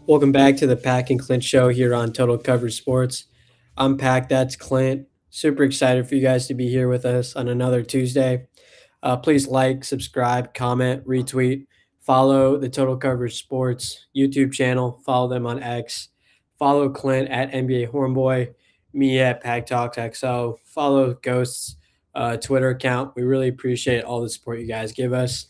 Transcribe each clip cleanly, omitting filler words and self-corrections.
Welcome back to the Pack and Clint show here on Total Coverage Sports. I'm Pack, that's Clint. Super excited for you guys to be here with us on another Tuesday. Please like, subscribe, comment, retweet, follow the Total Coverage Sports YouTube channel, follow them on X, follow Clint at NBA Hornboy, me at Pack Talks XO, follow Ghost's Twitter account. We really appreciate all the support you guys give us.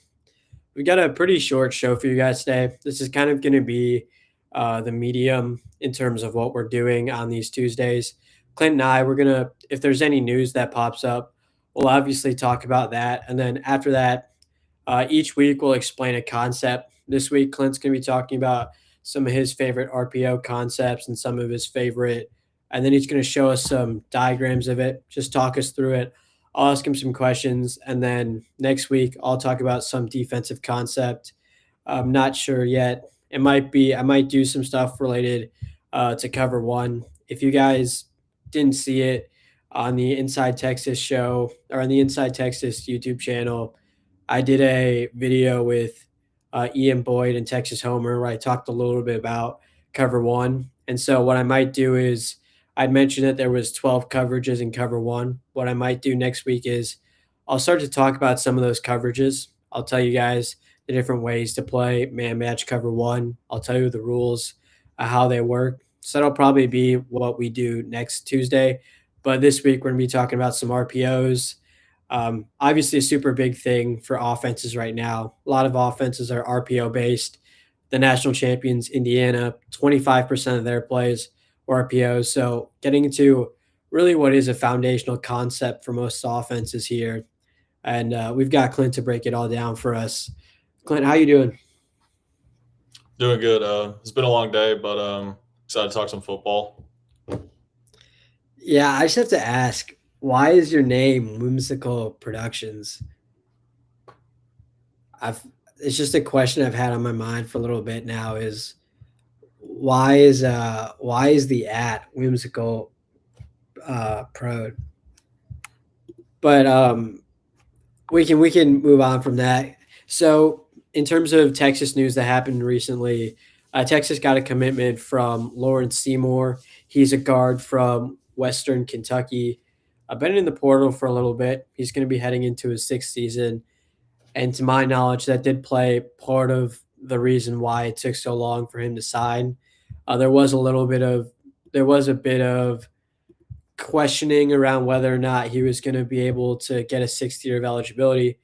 We got a pretty short show for you guys today. This is kind of going to be the medium in terms of what we're doing on these Tuesdays. Clint and I, we're going to, if there's any news that pops up, we'll obviously talk about that. And then after that, each week we'll explain a concept. This week, Clint's going to be talking about some of his favorite RPO concepts and some of his favorite, and then he's going to show us some diagrams of it, just talk us through it. I'll ask him some questions, and then next week I'll talk about some defensive concept. I'm not sure yet. It might be I might do some stuff related to cover one. If you guys didn't see it on the Inside Texas show or on the Inside Texas YouTube channel, I did a video with Ian Boyd and Texas Homer where I talked a little bit about cover one. And so what I might do is I'd mentioned that there was 12 coverages in cover one. What I might do next week is I'll start to talk about some of those coverages. I'll tell you guys the different ways to play man match cover one. I'll tell you the rules, how they work. So that'll probably be what we do next Tuesday. But this week we're going to be talking about some RPOs. Obviously, a super big thing for offenses right now. A lot of offenses are RPO based. The national champions, Indiana, 25% of their plays were RPOs. So getting into really what is a foundational concept for most offenses here. And we've got Clint to break it all down for us. Clint, how you doing? Doing good. It's been a long day, but excited to talk some football. Yeah, I just have to ask, why is your name Whimsical Productions? I've It's just a question I've had on my mind for a little bit now is why is the at Whimsical Pro? But we can move on from that. So in terms of Texas news that happened recently, Texas got a commitment from Laurence Seymour. He's a guard from Western Kentucky. I've been in the portal for a little bit. He's going to be heading into his sixth season. And to my knowledge, that did play part of the reason why it took so long for him to sign. There was a little bit of there was a bit of questioning around whether or not he was going to be able to get a sixth year of eligibility.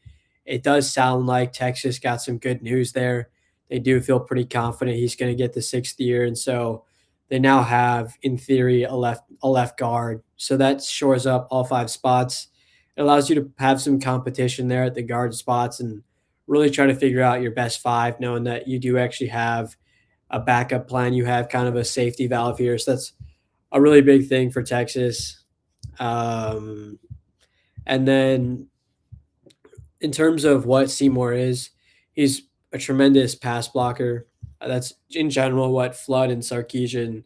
It does sound like Texas got some good news there. They do feel pretty confident he's going to get the sixth year, and so they now have, in theory, a left guard. So that shores up all five spots. It allows you to have some competition there at the guard spots and really try to figure out your best five, knowing that you do actually have a backup plan. You have kind of a safety valve here. So that's a really big thing for Texas. Um, and then in terms of what Seymour is, he's a tremendous pass blocker. That's in general what Flood and Sarkeesian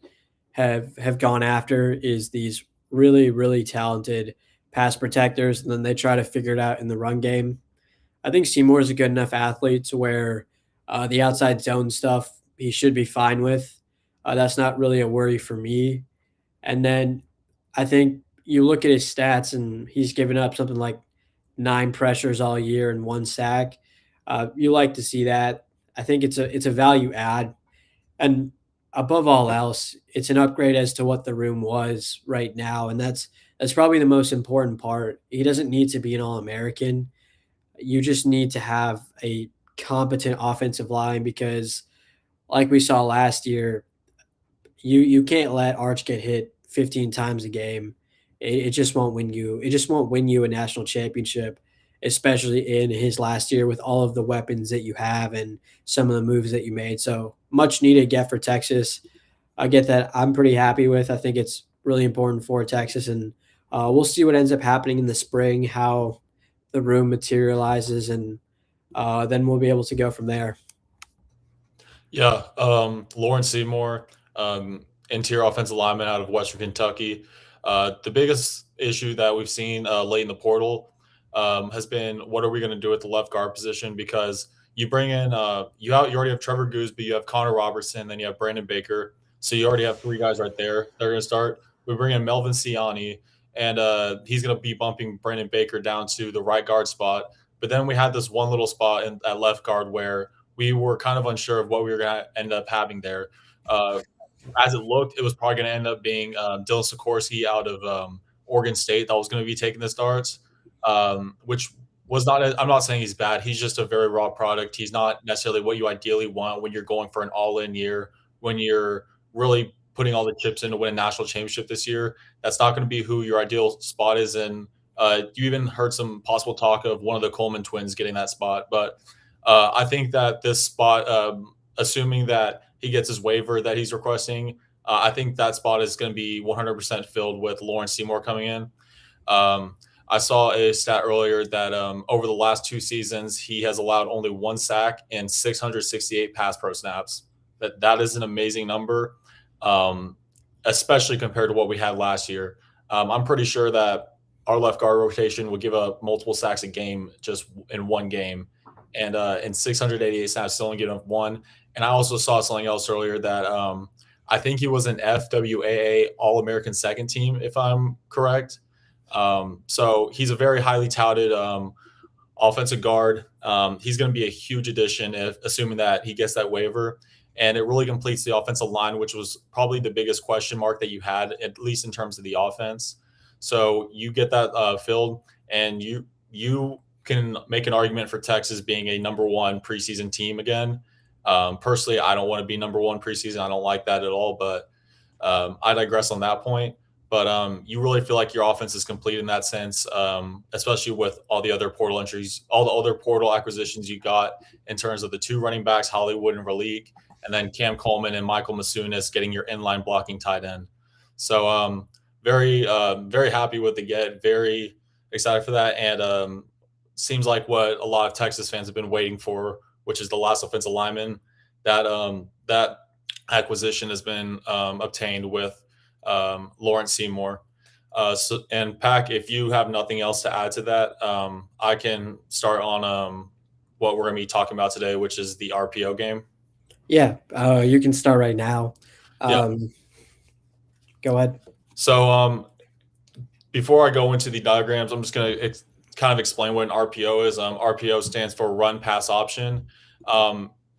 have gone after is these really talented pass protectors, and then they try to figure it out in the run game. I think Seymour is a good enough athlete to where the outside zone stuff he should be fine with. That's not really a worry for me. And then I think you look at his stats, and he's given up something like 9 pressures all year and 1 sack. You like to see that. I think it's a value add, and above all else, it's an upgrade as to what the room was right now, and that's probably the most important part. He doesn't need to be an All-American. You just need to have a competent offensive line because, like we saw last year, you can't let Arch get hit 15 times a game. It just won't win you. It just won't win you a national championship, especially in his last year with all of the weapons that you have and some of the moves that you made. So much needed get for Texas. I get that. I'm pretty happy with. I think it's really important for Texas, and we'll see what ends up happening in the spring, how the room materializes, and then we'll be able to go from there. Yeah, Lawrence Seymour, interior offensive lineman out of Western Kentucky. The biggest issue that we've seen late in the portal has been what are we going to do at the left guard position? Because you bring in you already have Trevor Gooseby, you have Connor Robertson, then you have Brandon Baker, so you already have three guys right there. They're going to start. We bring in Melvin Siani, and he's going to be bumping Brandon Baker down to the right guard spot. But then we had this one little spot at left guard where we were kind of unsure of what we were going to end up having there. Uh, as it looked, it was probably going to end up being Dylan Sikorsky out of Oregon State that was going to be taking the starts, which was not. I'm not saying he's bad. He's just a very raw product. He's not necessarily what you ideally want when you're going for an all-in year, when you're really putting all the chips in to win a national championship this year. That's not going to be who your ideal spot is in. You even heard some possible talk of one of the Coleman twins getting that spot, but I think that this spot, assuming that he gets his waiver that he's requesting, I think that spot is going to be 100% filled with Lawrence Seymour coming in. Um, I saw a stat earlier that over the last two seasons, he has allowed only one sack and 668 pass pro snaps. That is an amazing number, um, especially compared to what we had last year. I'm pretty sure that our left guard rotation would give up multiple sacks a game just in one game, and in 688 snaps, still only getting up one. And I also saw something else earlier that I think he was an FWAA All American second team, if I'm correct. So he's a very highly touted offensive guard. He's going to be a huge addition, if assuming that he gets that waiver. And it really completes the offensive line, which was probably the biggest question mark that you had, at least in terms of the offense. So you get that filled, and you can make an argument for Texas being a number one preseason team again. Personally, I don't want to be number one preseason. I don't like that at all. But I digress on that point. But you really feel like your offense is complete in that sense, especially with all the other portal entries, all the other portal acquisitions you got in terms of the two running backs, Hollywood and Raleek, and then Cam Coleman and Michael Masunis getting your inline blocking tight end. So very happy with the get, very excited for that, and seems like what a lot of Texas fans have been waiting for, which is the last offensive lineman. That acquisition has been obtained with Lawrence Seymour. And Pack, if you have nothing else to add to that, I can start on what we're going to be talking about today, which is the RPO game. Yeah, you can start right now. Yeah. Go ahead. So before I go into the diagrams, I'm just going to kind of explain what an RPO is. RPO stands for run pass option.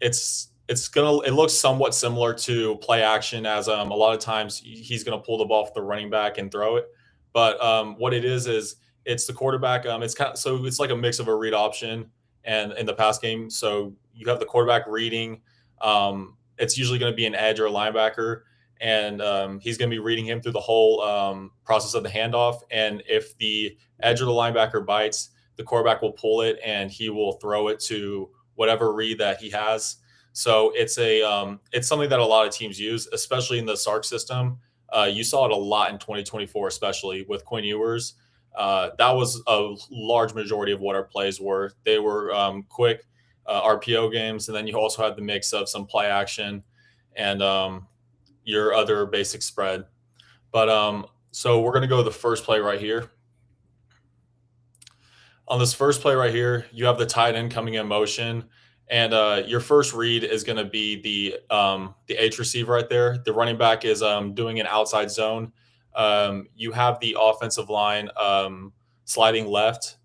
It looks somewhat similar to play action, as a lot of times he's gonna pull the ball for the running back and throw it. But what it is it's the quarterback. It's like a mix of a read option and in the pass game. So you have the quarterback reading. It's usually going to be an edge or a linebacker, and he's going to be reading him through the whole process of the handoff. And if the edge or the linebacker bites, the quarterback will pull it and he will throw it to whatever read that he has. So it's something that a lot of teams use, especially in the Sark system. You saw it a lot in 2024, especially with Quinn Ewers. That was a large majority of what our plays were. They were quick RPO games, and then you also had the mix of some play action and your other basic spread. But so we're going to go to the first play right here. On this first play right here, you have the tight end coming in motion, and your first read is going to be the H receiver right there. The running back is doing an outside zone. You have the offensive line sliding left.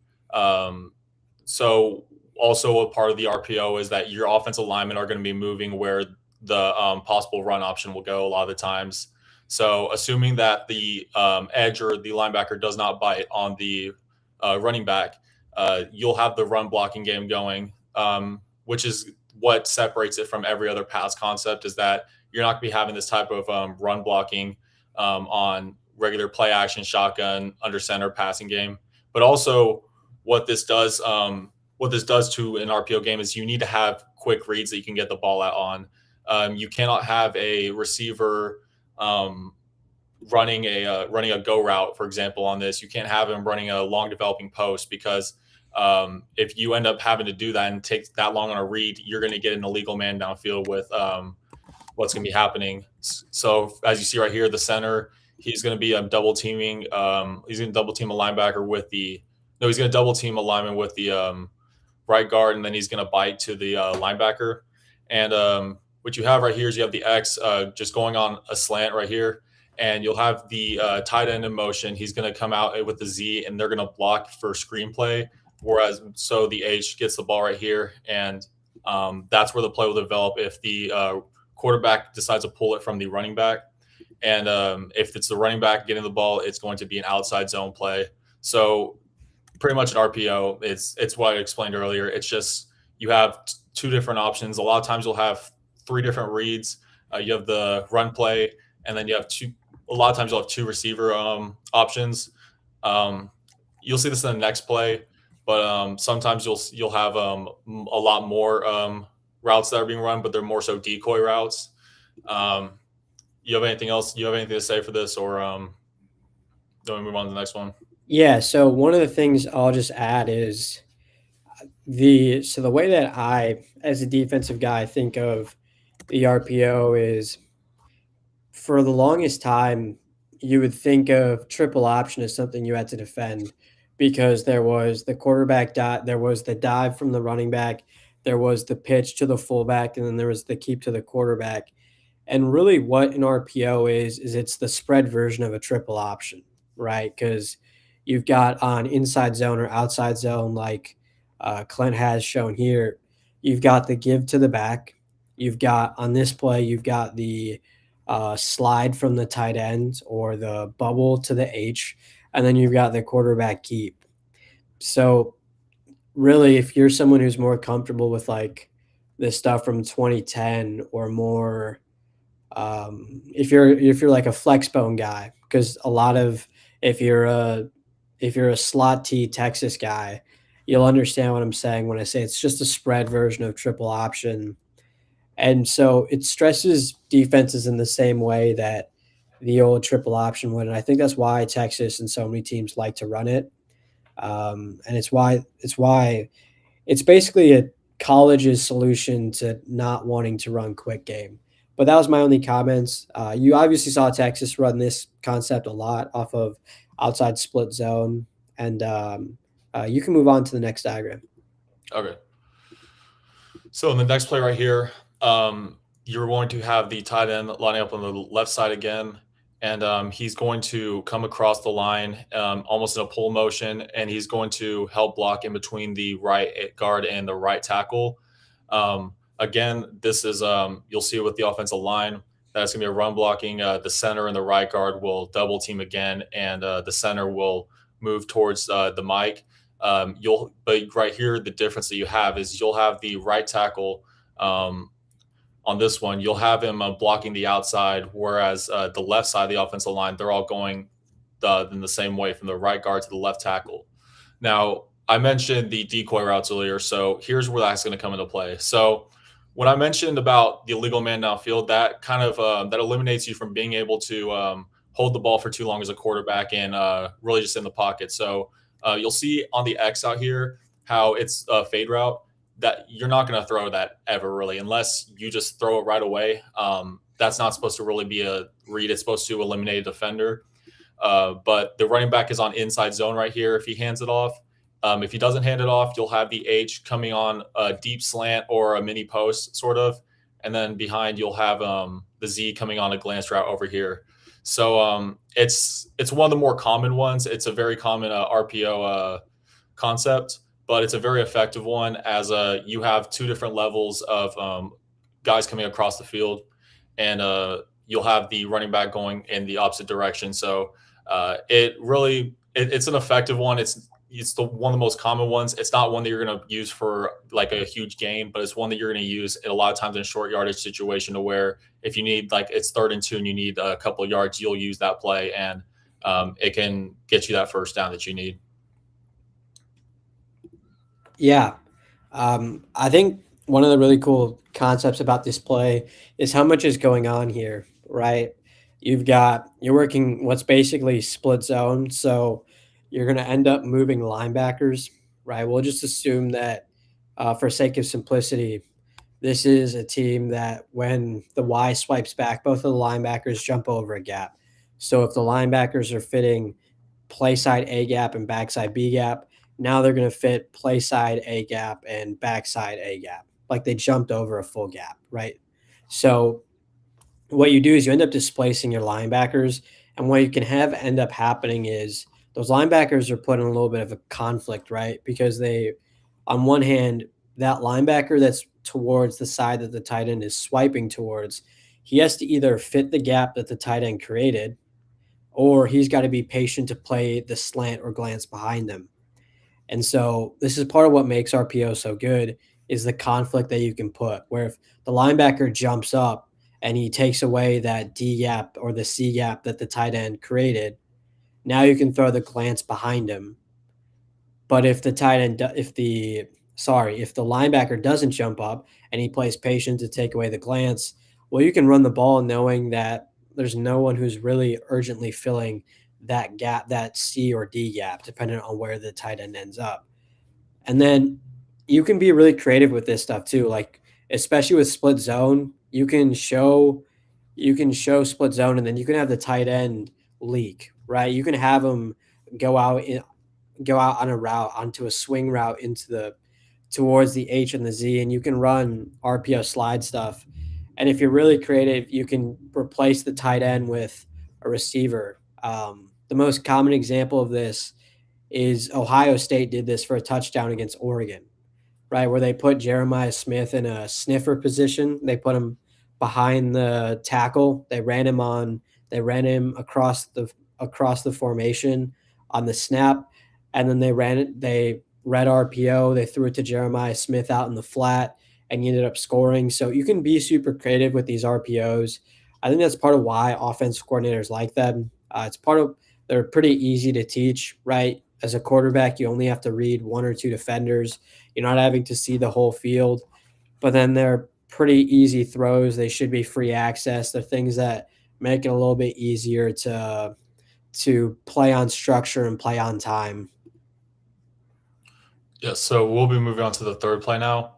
So also a part of the RPO is that your offensive linemen are going to be moving where the possible run option will go a lot of the times. So assuming that the edge or the linebacker does not bite on the running back, you'll have the run blocking game going, which is what separates it from every other pass concept, is that you're not going to be having this type of run blocking on regular play action, shotgun, under center passing game. But also what this does to an RPO game is you need to have quick reads that you can get the ball out on. You cannot have a receiver um, running a go route, for example, on this. You can't have him running a long developing post because if you end up having to do that and take that long on a read, you're going to get an illegal man downfield with what's going to be happening. So as you see right here, the center, he's going to be double teaming. He's going to double team a linebacker with the no, he's going to double team a lineman with the right guard, and then he's going to bite to the linebacker. And what you have right here is you have the X just going on a slant right here, and you'll have the tight end in motion. He's going to come out with the Z, and they're going to block for screenplay. Whereas, so the H gets the ball right here, and that's where the play will develop if the quarterback decides to pull it from the running back. And if it's the running back getting the ball, it's going to be an outside zone play. So pretty much an RPO. It's what I explained earlier. It's just you have two different options. A lot of times you'll have three different reads. You have the run play, and then you have two. A lot of times you'll have two receiver options. You'll see this in the next play, but sometimes you'll have a lot more routes that are being run, but they're more so decoy routes. You have anything else? You have anything to say for this, or do we move on to the next one? Yeah, so one of the things I'll just add is the way that I, as a defensive guy, think of the RPO is for the longest time, you would think of triple option as something you had to defend because there was the quarterback dot, there was the dive from the running back, there was the pitch to the fullback, and then there was the keep to the quarterback. And really, what an RPO is it's the spread version of a triple option, right? Because you've got on inside zone or outside zone, like Clint has shown here, you've got the give to the back. You've got on this play, you've got the slide from the tight end or the bubble to the H, and then you've got the quarterback keep. So, really, if you're someone who's more comfortable with like this stuff from 2010 or more if you're like a flex bone guy, because a lot of if you're a if you're a slot T Texas guy, you'll understand what I'm saying when I say it's just a spread version of triple option. And so it stresses defenses in the same way that the old triple option would. And I think that's why Texas and so many teams like to run it. And it's why it's basically a college's solution to not wanting to run quick game. But that was my only comments. You obviously saw Texas run this concept a lot off of outside split zone, and you can move on to the next diagram. Okay. So in the next play right here, you're going to have the tight end lining up on the left side again, and he's going to come across the line almost in a pull motion, and he's going to help block in between the right guard and the right tackle. Again, this is you'll see it with the offensive line. That's going to be a run blocking. The center and the right guard will double team again, and the center will move towards the mic. But right here, the difference that you have is you'll have the right tackle on this one. You'll have him blocking the outside, whereas the left side of the offensive line, they're all going in the same way from the right guard to the left tackle. Now, I mentioned the decoy routes earlier, so here's where that's going to come into play. So when I mentioned about the illegal man downfield, that kind of that eliminates you from being able to hold the ball for too long as a quarterback and really just in the pocket. So you'll see on the X out here how it's a fade route that you're not going to throw that ever really unless you just throw it right away. That's not supposed to really be a read. It's supposed to eliminate a defender. But the running back is on inside zone right here if he hands it off. If he doesn't hand it off, you'll have the H coming on a deep slant or a mini post, sort of. And then behind, you'll have the Z coming on a glance route over here. So it's one of the more common ones. It's a very common RPO concept, but it's a very effective one as you have two different levels of guys coming across the field, and you'll have the running back going in the opposite direction. So it's an effective one. It's one of the most common ones. It's not one that you're going to use for like a huge game, but it's one that you're going to use a lot of times in a short yardage situation to where if you need like it's 3rd and 2 and you need a couple of yards, you'll use that play and it can get you that first down that you need. Yeah. I think one of the really cool concepts about this play is how much is going on here, right? You're working what's basically split zone, so you're going to end up moving linebackers, right? We'll just assume that, for sake of simplicity, this is a team that when the Y swipes back, both of the linebackers jump over a gap. So if the linebackers are fitting play side A gap and backside B gap, now they're going to fit play side A gap and backside A gap. Like they jumped over a full gap, right? So what you do is you end up displacing your linebackers, and what you can have end up happening is those linebackers are put in a little bit of a conflict, right? Because they, on one hand, that linebacker that's towards the side that the tight end is swiping towards, he has to either fit the gap that the tight end created, or he's got to be patient to play the slant or glance behind them. And so this is part of what makes RPO so good is the conflict that you can put where if the linebacker jumps up and he takes away that D gap or the C gap that the tight end created, now you can throw the glance behind him. But if the tight end, if the linebacker doesn't jump up and he plays patient to take away the glance, well, you can run the ball knowing that there's no one who's really urgently filling that gap, that C or D gap, depending on where the tight end ends up. And then you can be really creative with this stuff too. Like especially with split zone, you can show split zone, and then you can have the tight end leak, right? You can have them go out in, go out on a route onto a swing route into the towards the H and the Z, and you can run RPO slide stuff. And if you're really creative, you can replace the tight end with a receiver. The most common example of this is Ohio State did this for a touchdown against Oregon, right? Where they put Jeremiah Smith in a sniffer position. They put him behind the tackle. They ran him across the formation on the snap, and then they read RPO, they threw it to Jeremiah Smith out in the flat, and he ended up scoring. So you can be super creative with these RPOs. I think that's part of why offensive coordinators like them. It's part of they're pretty easy to teach, right? As a quarterback, you only have to read one or two defenders. You're not having to see the whole field, but then they're pretty easy throws. They should be free access. They're things that make it a little bit easier to play on structure and play on time. Yeah, so we'll be moving on to the third play now.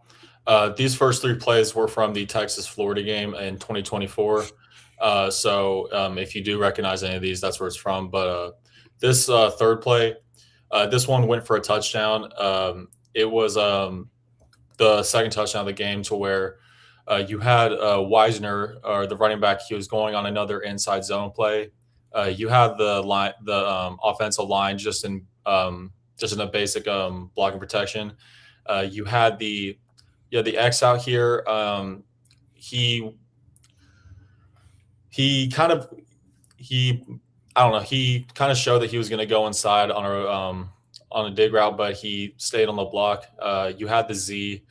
These first three plays were from the Texas Florida game in 2024. If you do recognize any of these, that's where it's from. But this third play, this one went for a touchdown. It was the second touchdown of the game to where you had Wisner, or the running back, he was going on another inside zone play. You had the offensive line just in a basic blocking protection. You had the X out here. He he kind of he I don't know. He kind of showed that he was going to go inside on a dig route, but he stayed on the block. You had the Z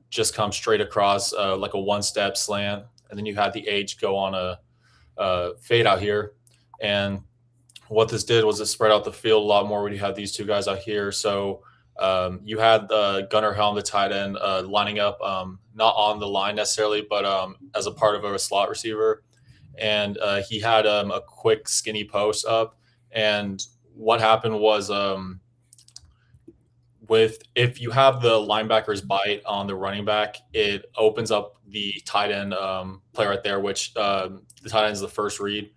just come straight across like a one step slant, and then you had the H go on a fade out here. And what this did was it spread out the field a lot more when you had these two guys out here. So you had Gunnar Helm, the tight end, lining up not on the line necessarily, but as a part of a slot receiver. And he had a quick skinny post up. And what happened was if you have the linebacker's bite on the running back, it opens up the tight end play right there, which the tight end is the first read.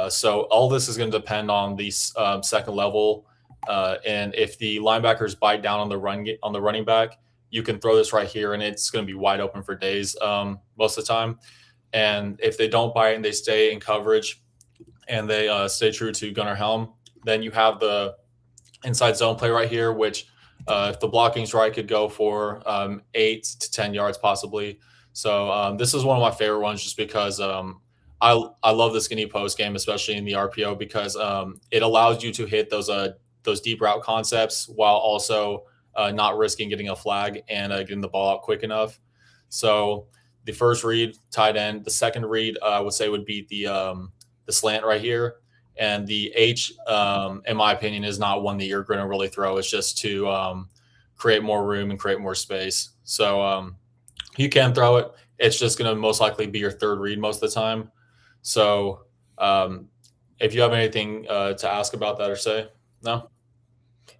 So all this is going to depend on the second level, and if the linebackers bite down on the running back, you can throw this right here, and it's going to be wide open for days most of the time. And if they don't bite and they stay in coverage and they stay true to Gunnar Helm, then you have the inside zone play right here, which if the blocking's right, could go for 8 to 10 yards possibly. So this is one of my favorite ones just because I love the skinny post game, especially in the RPO, because it allows you to hit those deep route concepts while also not risking getting a flag and getting the ball out quick enough. So the first read, tight end. The second read, I would say, would be the slant right here. And the H, in my opinion, is not one that you're going to really throw. It's just to create more room and create more space. So You can throw it. It's just going to most likely be your third read most of the time. So, um, if you have anything to ask about that or say, no? All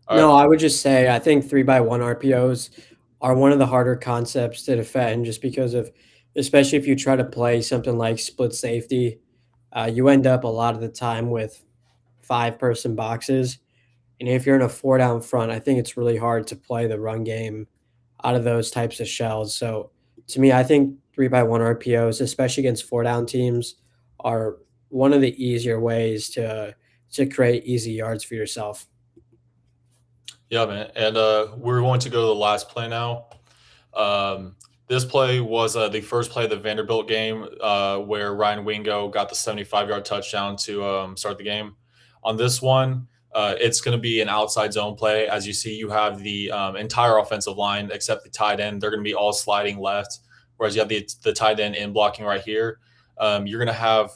right. No, I would just say I think 3 by 1 RPOs are one of the harder concepts to defend just because of, especially if you try to play something like split safety, you end up a lot of the time with 5-person boxes. And if you're in a 4 down front, I think it's really hard to play the run game out of those types of shells. So to me, I think 3 by 1 RPOs, especially against 4 down teams, are one of the easier ways to create easy yards for yourself. Yeah, man. And we're going to go to the last play now. Um, this play was the first play of the Vanderbilt game where Ryan Wingo got the 75-yard touchdown to start the game. On this one, it's going to be an outside zone play. As you see, you have the entire offensive line except the tight end. They're going to be all sliding left, whereas you have the tight end in blocking right here. You're going to have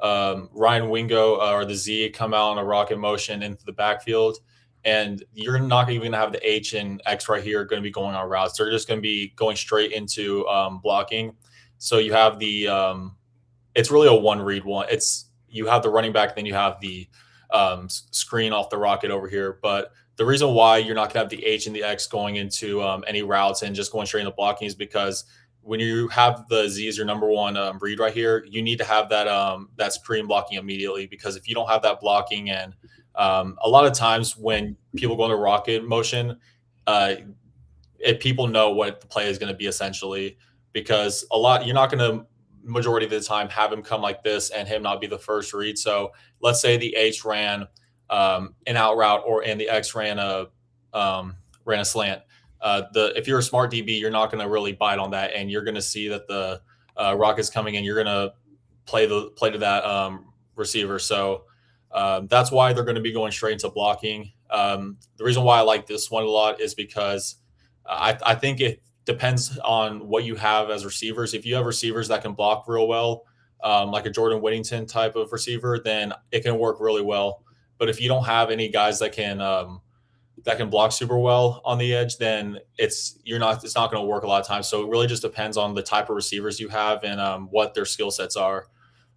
Ryan Wingo or the Z come out on a rocket motion into the backfield, and you're not even going to have the H and X right here going to be going on routes. They're just going to be going straight into blocking. So you have it's really a one read one. It's you have the running back, then you have the screen off the rocket over here. But the reason why you're not going to have the H and the X going into any routes and just going straight into blocking is because when you have the Z as your number one read right here, you need to have that screen blocking immediately, because if you don't have that blocking, and a lot of times when people go into rocket motion, uh, if people know what the play is going to be essentially, because you're not going to majority of the time have him come like this and him not be the first read. So let's say the H ran an out route, and the X ran a slant. If you're a smart DB, you're not going to really bite on that, and you're going to see that the rocket's coming in. You're going to play to that receiver. So that's why they're going to be going straight into blocking. The reason why I like this one a lot is because I think it depends on what you have as receivers. If you have receivers that can block real well, like a Jordan Whittington type of receiver, then it can work really well. But if you don't have any guys that can block super well on the edge, then it's not going to work a lot of times. So it really just depends on the type of receivers you have and what their skill sets are.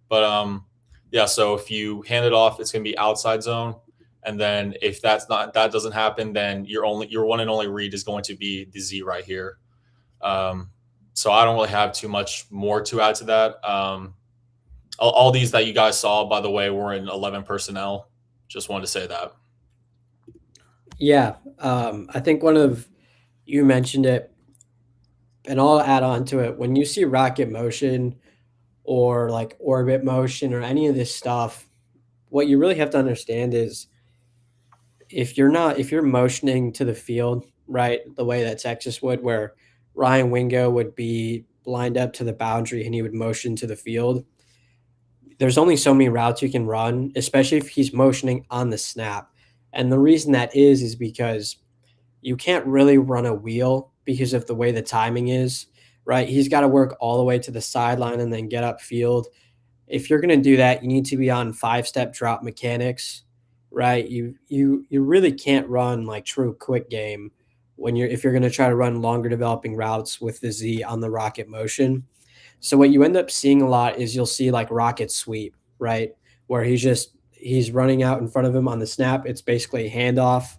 But yeah, so if you hand it off, it's going to be outside zone. And then if that doesn't happen, then your one and only read is going to be the Z right here. So I don't really have too much more to add to that. All these that you guys saw, by the way, were in 11 personnel. Just wanted to say that. Yeah, I think you mentioned it, and I'll add on to it. When you see rocket motion or like orbit motion or any of this stuff, what you really have to understand is if you're motioning to the field, right, the way that Texas would, where Ryan Wingo would be lined up to the boundary and he would motion to the field, there's only so many routes you can run, especially if he's motioning on the snap. And the reason that is because you can't really run a wheel because of the way the timing is, right? He's got to work all the way to the sideline and then get upfield. If you're going to do that, you need to be on 5-step drop mechanics, right? You really can't run like true quick game if you're going to try to run longer developing routes with the Z on the rocket motion. So what you end up seeing a lot is you'll see like rocket sweep, right? Where he's running out in front of him on the snap. It's basically a handoff.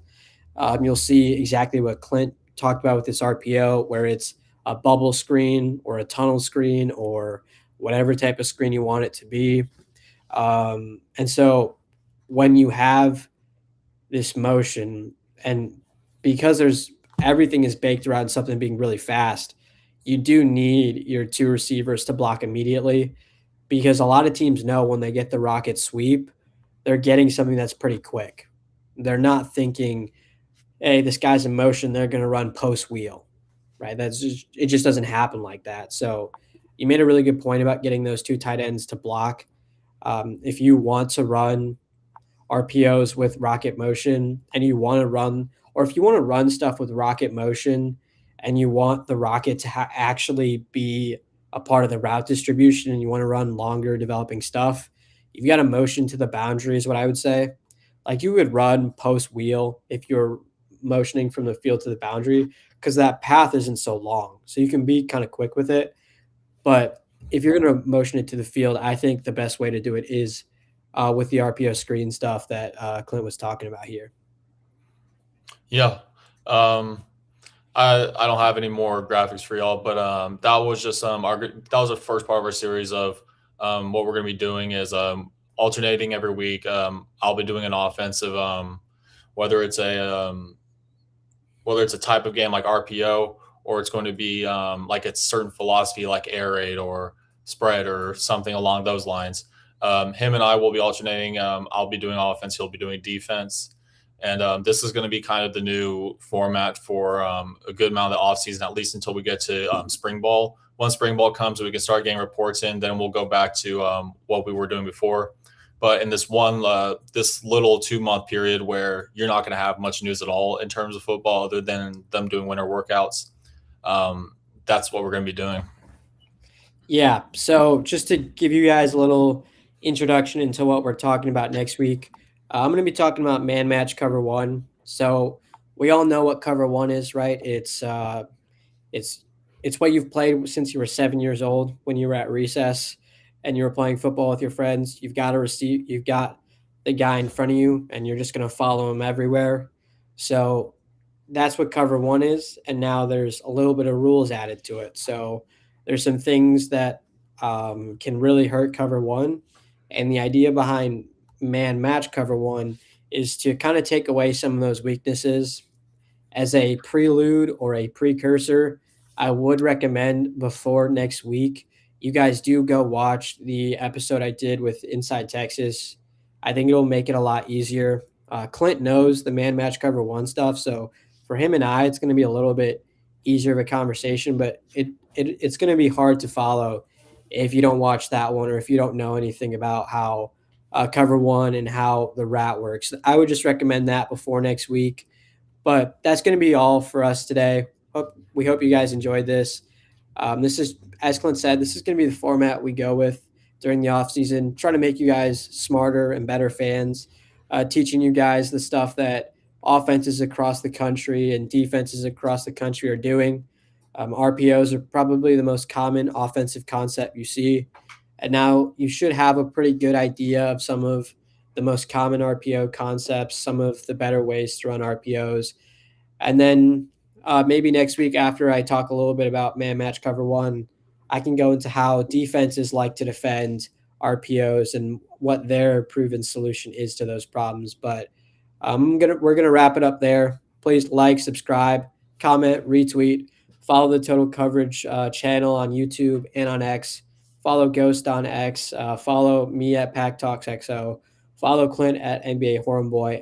You'll see exactly what Clint talked about with this RPO, where it's a bubble screen or a tunnel screen or whatever type of screen you want it to be. And so when you have this motion, and because everything is baked around something being really fast, you do need your two receivers to block immediately, because a lot of teams know when they get the rocket sweep, they're getting something that's pretty quick. They're not thinking, hey, this guy's in motion, they're going to run post wheel, right? It just doesn't happen like that. So you made a really good point about getting those two tight ends to block. If you want to run RPOs with rocket motion and you want to run, or if you want to run stuff with rocket motion and you want the rocket to actually be a part of the route distribution and you want to run longer developing stuff, you've got to motion to the boundary is what I would say. Like you would run post wheel if you're motioning from the field to the boundary because that path isn't so long. So you can be kind of quick with it. But if you're going to motion it to the field, I think the best way to do it is with the RPO screen stuff that Clint was talking about here. Yeah. Um, I don't have any more graphics for y'all, but that was just that was the first part of our series of what we're gonna be doing is alternating every week. I'll be doing an offensive whether it's a whether it's a type of game like RPO or it's going to be like a certain philosophy like air raid or spread or something along those lines. Him and I will be alternating. I'll be doing offense. He'll be doing defense. And this is going to be kind of the new format for a good amount of the offseason, at least until we get to spring ball. Once spring ball comes, we can start getting reports in. Then we'll go back to what we were doing before. But in this little 2 month period where you're not going to have much news at all in terms of football, other than them doing winter workouts, that's what we're going to be doing. Yeah. So just to give you guys a little introduction into what we're talking about next week, I'm going to be talking about man match cover one. So we all know what cover one is, right? It's it's what you've played since you were 7 years old when you were at recess and you were playing football with your friends. You've got the guy in front of you, and you're just going to follow him everywhere. So that's what cover one is, and now there's a little bit of rules added to it. So there's some things that can really hurt cover one, and the idea behind man match cover one is to kind of take away some of those weaknesses as a prelude or a precursor. I would recommend before next week, you guys do go watch the episode I did with Inside Texas. I think it'll make it a lot easier. Clint knows the man match cover one stuff, so for him and I, it's going to be a little bit easier of a conversation, but it's going to be hard to follow if you don't watch that one or if you don't know anything about how cover one and how the rat works. I would just recommend that before next week. But that's going to be all for us today. We hope you guys enjoyed this. This is, as Clint said, this is going to be the format we go with during the off season. Try to make you guys smarter and better fans, teaching you guys the stuff that offenses across the country and defenses across the country are doing. RPOs are probably the most common offensive concept you see. And now you should have a pretty good idea of some of the most common RPO concepts, some of the better ways to run RPOs. And then maybe next week, after I talk a little bit about man match cover one, I can go into how defenses like to defend RPOs and what their proven solution is to those problems. But we're gonna wrap it up there. Please like, subscribe, comment, retweet, follow the Total Coverage channel on YouTube and on X. Follow Ghost on X. Follow me at Pack Talks XO. Follow Clint at NBA Hornboy.